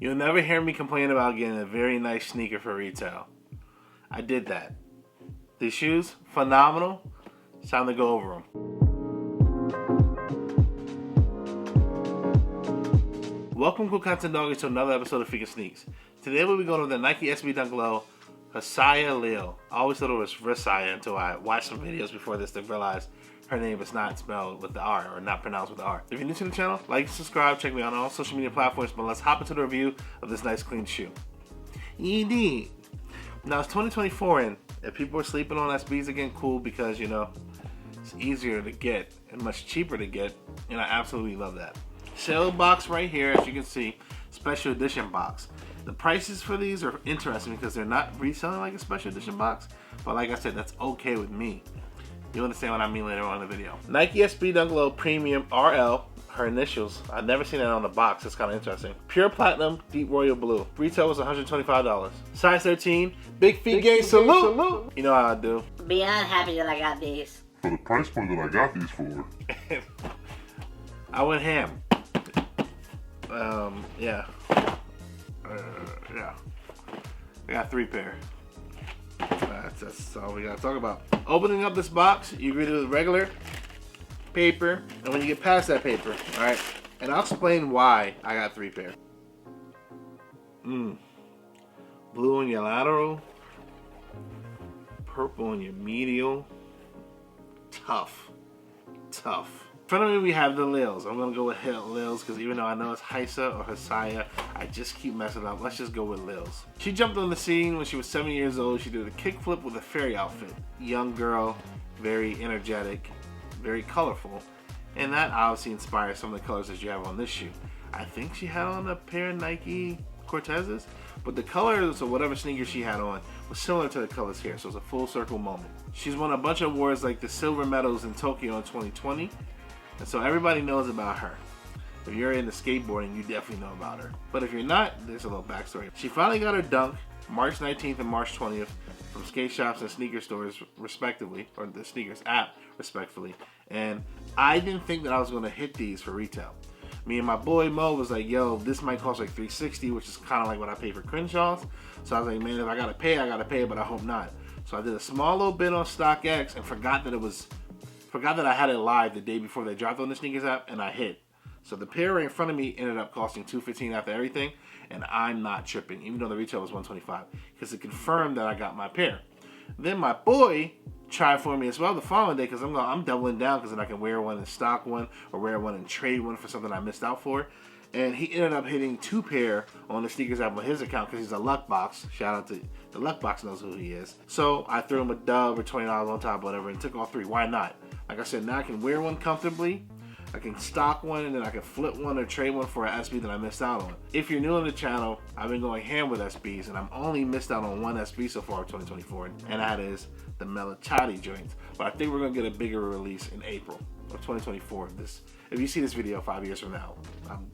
You'll never hear me complain about getting a very nice sneaker for retail. I did that. These shoes, phenomenal. It's time to go over them. Welcome, cool content doggies, to another episode of FiqNSneaks. Today we'll be going over the Nike SB Dunk Low Rayssa Leal. I always thought it was Rayssa until I watched some videos before this to realize her name is not spelled with the R, or not pronounced with the R. If you're new to the channel, like and subscribe, check me out on all social media platforms, but let's hop into the review of this nice clean shoe. Indeed. Now it's 2024 and if people are sleeping on SBs again, cool, because you know, it's easier to get and much cheaper to get, and I absolutely love that. Sale box right here, as you can see, special edition box. The prices for these are interesting because they're not reselling like a special edition box, but like I said, that's okay with me. You'll understand what I mean later on in the video. Nike SB Dunk Low Premium RL, her initials. I've never seen that on the box. It's kind of interesting. Pure Platinum, Deep Royal Blue. Retail was $125. Size 13. Big feet gang salute. You know how I do. Beyond happy that I got these. For the price point that I got these for. I went ham. Yeah. Yeah. I got 3 pair. That's all we gotta talk about. Opening up this box, you greet it with regular paper, and when you get past that paper, alright, and I'll explain why I got 3 pair. Blue on your lateral, purple on your medial. Tough. In front of me we have the Leals. I'm gonna go with Leals because even though I know it's Rayssa or Rayssa, I just keep messing up. Let's just go with Leals. She jumped on the scene when she was 7 years old. She did a kickflip with a fairy outfit. Young girl, very energetic, very colorful, and that obviously inspires some of the colors that you have on this shoe. I think she had on a pair of Nike Cortezes, but the colors of whatever sneaker she had on was similar to the colors here, so it's a full circle moment. She's won a bunch of awards like the silver medals in Tokyo in 2020. And so everybody knows about her. If you're into skateboarding, you definitely know about her. But if you're not, there's a little backstory. She finally got her dunk March 19th and March 20th from skate shops and sneaker stores respectively, or the sneakers app respectively. And I didn't think that I was gonna hit these for retail. Me and my boy Mo was like, yo, this might cost like $360, which is kind of like what I pay for Crenshaw's. So I was like, man, if I gotta pay it, but I hope not. So I did a small little bit on StockX and forgot that I had it live the day before they dropped on the sneakers app, and I hit. So the pair right in front of me ended up costing $215 after everything, and I'm not tripping, even though the retail was $125, because it confirmed that I got my pair. Then my boy tried for me as well the following day, because I'm doubling down, because then I can wear one and stock one, or wear one and trade one for something I missed out for. And he ended up hitting 2 pair on the sneakers app on his account because he's a luck box. Shout out to the luck box, knows who he is. So I threw him a dub or $20 on top, whatever, and took all 3. Why not? Like I said, now I can wear one comfortably. I can stock one, and then I can flip one or trade one for an SB that I missed out on. If you're new on the channel, I've been going ham with SBs, and I'm only missed out on one SB so far in 2024, and that is the Melachati joint. But I think we're gonna get a bigger release in April of 2024. If you see this video 5 years from now, I'm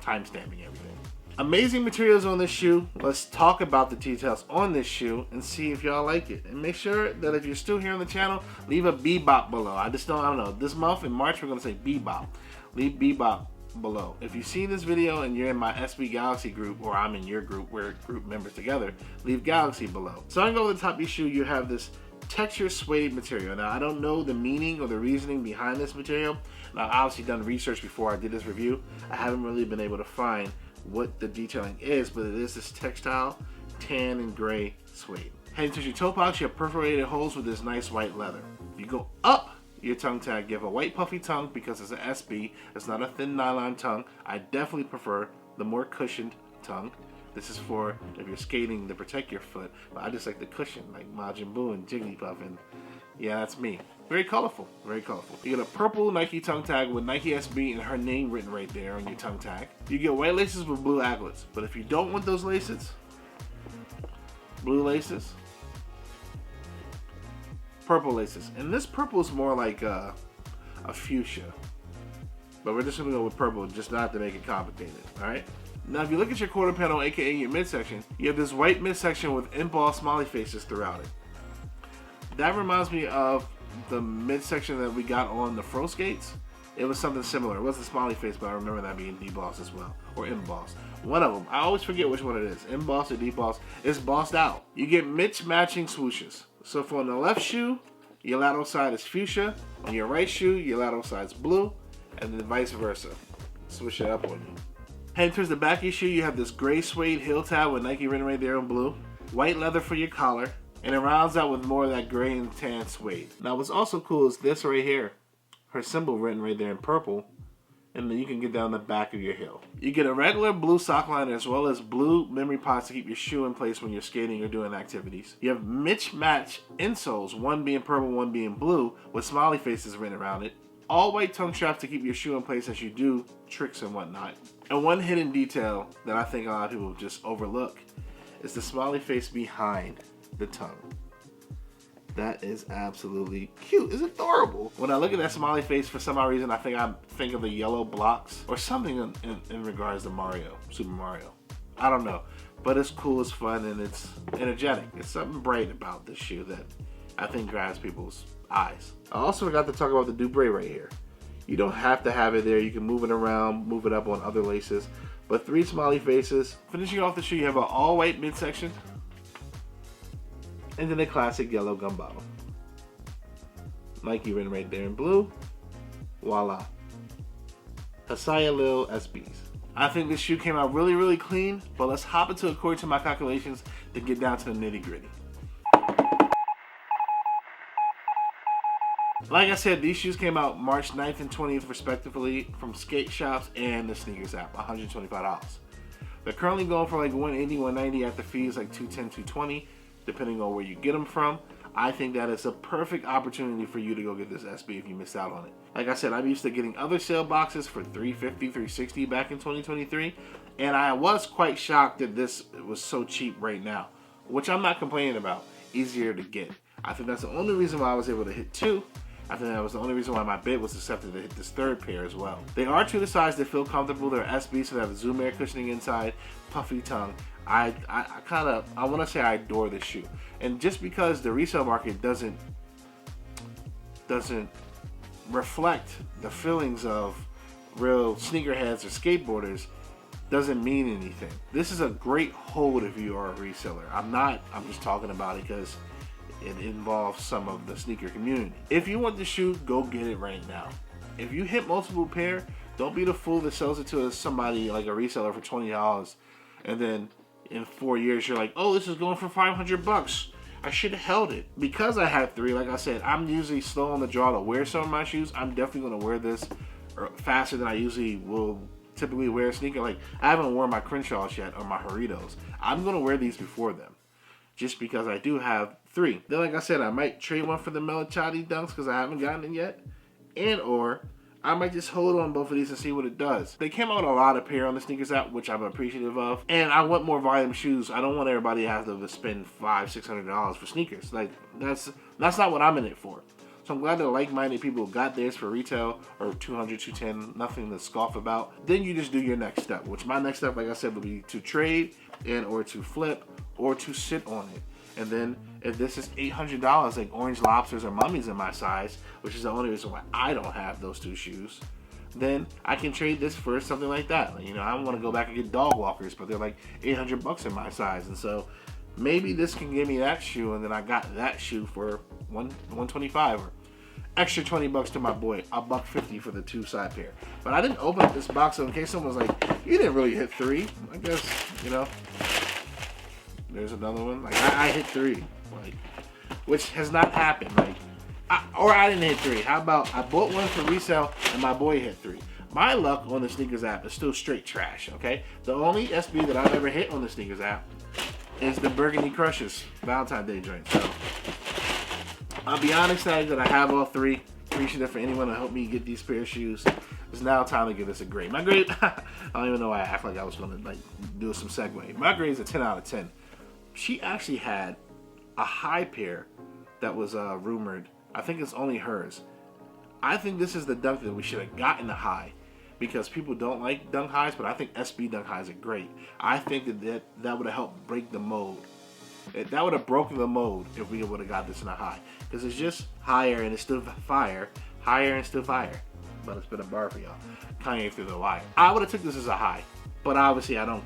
timestamping everything. Amazing materials on this shoe. Let's talk about the details on this shoe and see if y'all like it. And make sure that if you're still here on the channel, leave a bebop below. I don't know. This month in March, we're gonna say bebop. Leave bebop below. If you've seen this video and you're in my SB Galaxy group, or I'm in your group, we're group members together, leave Galaxy below. Starting over the top of your shoe, you have this texture suede material. Now I don't know the meaning or the reasoning behind this material. Now I've obviously done research before I did this review. I haven't really been able to find what the detailing is, but it is this textile tan and gray suede. Heading to your toe pouch, you have perforated holes with this nice white leather. If you go up your tongue tag, you have a white puffy tongue because it's an SB. It's not a thin nylon tongue. I definitely prefer the more cushioned tongue. This is for if you're skating to protect your foot, but I just like the cushion, like Majin Buu and Jigglypuff, and yeah, that's me. Very colorful, very colorful. You get a purple Nike tongue tag with Nike SB and her name written right there on your tongue tag. You get white laces with blue aglets, but if you don't want those laces, blue laces, purple laces. And this purple is more like a fuchsia, but we're just gonna go with purple, just not to make it complicated, all right? Now, if you look at your quarter panel, aka your midsection, you have this white midsection with embossed smiley faces throughout it. That reminds me of the midsection that we got on the Fro skates, it was something similar. It wasn't smiley face, but I remember that being debossed as well, or embossed. One of them. I always forget which one it is. Embossed or debossed. It's bossed out. You get matching swooshes. So for on the left shoe, your lateral side is fuchsia. On your right shoe, your lateral side is blue, and then vice versa. Switch it up on you. Heading towards the back of your shoe, you have this gray suede heel tab with Nike written right there in blue. White leather for your collar, and it rounds out with more of that gray and tan suede. Now what's also cool is this right here. Her symbol written right there in purple, and then you can get down the back of your heel. You get a regular blue sock liner as well as blue memory pods to keep your shoe in place when you're skating or doing activities. You have match insoles, one being purple, one being blue, with smiley faces written around it. All white tongue straps to keep your shoe in place as you do tricks and whatnot. And one hidden detail that I think a lot of people just overlook is the smiley face behind the tongue. That is absolutely cute. It's adorable. When I look at that smiley face, for some odd reason, I think of the yellow blocks or something in regards to Mario, Super Mario. I don't know, but it's cool, it's fun, and it's energetic. It's something bright about this shoe that I think grabs people's eyes. I also forgot to talk about the Dubré right here. You don't have to have it there. You can move it around, move it up on other laces. But 3 smiley faces. Finishing off the shoe, you have an all-white midsection. And then a classic yellow gum bottle. Nike written right there in blue. Voila. Hasaya Leal SBs. I think this shoe came out really clean, but let's hop into according to my calculations to get down to the nitty gritty. Like I said, these shoes came out March 9th and 20th respectively from skate shops and the sneakers app, $125. They're currently going for like $180, $190 at the fees, like $210, $220. Depending on where you get them from. I think that is a perfect opportunity for you to go get this SB if you missed out on it. Like I said, I'm used to getting other sale boxes for $350, $360 back in 2023, and I was quite shocked that this was so cheap right now, which I'm not complaining about. Easier to get. I think that's the only reason why I was able to hit 2. I think that was the only reason why my bid was accepted to hit this 3rd pair as well. They are true to size, they feel comfortable, they're SB, so they have Zoom air cushioning inside, puffy tongue. I want to say I adore this shoe. And just because the resale market doesn't reflect the feelings of real sneakerheads or skateboarders doesn't mean anything. This is a great hold if you are a reseller. I'm just talking about it because it involves some of the sneaker community. If you want the shoe, go get it right now. If you hit multiple pair, don't be the fool that sells it to somebody like a reseller for $20 and then in 4 years you're like, oh, this is going for $500. I should have held it. Because I have 3, like I said, I'm usually slow on the draw to wear some of my shoes. I'm definitely going to wear this faster than I usually will typically wear a sneaker. Like, I haven't worn my Crenshaws yet or my Horitos. I'm going to wear these before them. Just because I do have 3. Then, like I said, I might trade one for the Melichati Dunks because I haven't gotten it yet. And or I might just hold on both of these and see what it does. They came out a lot of pair on the sneakers app, which I'm appreciative of. And I want more volume shoes. I don't want everybody to have to spend $500-$600 for sneakers. Like, that's not what I'm in it for. So I'm glad that like-minded people got theirs for retail or $200, $210, nothing to scoff about. Then you just do your next step, which my next step, like I said, will be to trade and or to flip or to sit on it. And then if this is $800 like Orange Lobsters or Mummies in my size, which is the only reason why I don't have those 2 shoes, then I can trade this for something like that. You know, I want to go back and get dog walkers, but they're like $800 in my size. And so maybe this can give me that shoe, and then I got that shoe for $125 or extra $20 to my boy, $150 for the 2 side pair. But I didn't open up this box, so in case someone was like, you didn't really hit 3, I guess, you know. There's another one. Like, I hit 3, like, which has not happened. Like, I didn't hit 3. How about I bought one for resale and my boy hit 3? My luck on the sneakers app is still straight trash. Okay, the only SB that I've ever hit on the sneakers app is the Burgundy Crushes Valentine's Day joint. So I'll be honest that I have all 3. Appreciative for anyone to help me get these pair of shoes. It's now time to give this a grade. My grade, I don't even know why I act like I was gonna like do some segue. My grade is a 10 out of 10. She actually had a high pair that was rumored. I think it's only hers. I think this is the dunk that we should have gotten the high because people don't like dunk highs, but I think SB dunk highs are great. I think that would have helped break the mold. That would have broken the mold if we would have got this in a high because it's just higher and it's still fire, higher and still fire. but it's been a bar for y'all. Kanye through the wire. I would have took this as a high, but obviously I'm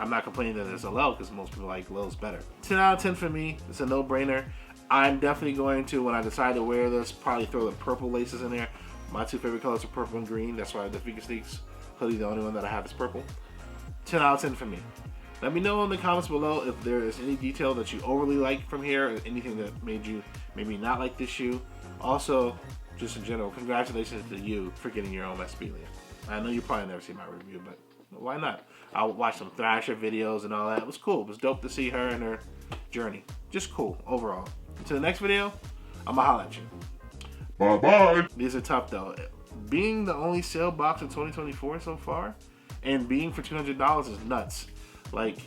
not complaining that it's a low because most people like lows better. 10 out of 10 for me. It's a no-brainer. I'm definitely going to, when I decide to wear this, probably throw the purple laces in there. My two favorite colors are purple and green. That's why the FiqNSneaks hoodie, the only one that I have is purple. 10 out of 10 for me. Let me know in the comments below if there is any detail that you overly like from here, or anything that made you maybe not like this shoe. Also, just in general, congratulations to you for getting your own Leal. I know you probably never seen my review, but why not? I watched some Thrasher videos and all that. It was cool. It was dope to see her and her journey. Just cool overall. Until the next video, I'm gonna holla at you. Bye-bye. These are tough though. Being the only sale box in 2024 so far, and being for $200 is nuts. Like,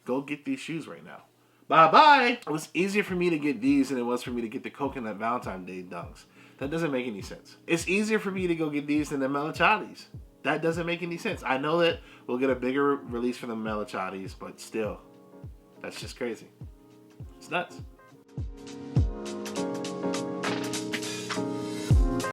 go get these shoes right now. Bye-bye! It was easier for me to get these than it was for me to get the Coconut Valentine's Day dunks. That doesn't make any sense. It's easier for me to go get these than the Melichatis. That doesn't make any sense. I know that we'll get a bigger release for the Melichatis, but still, that's just crazy. It's nuts.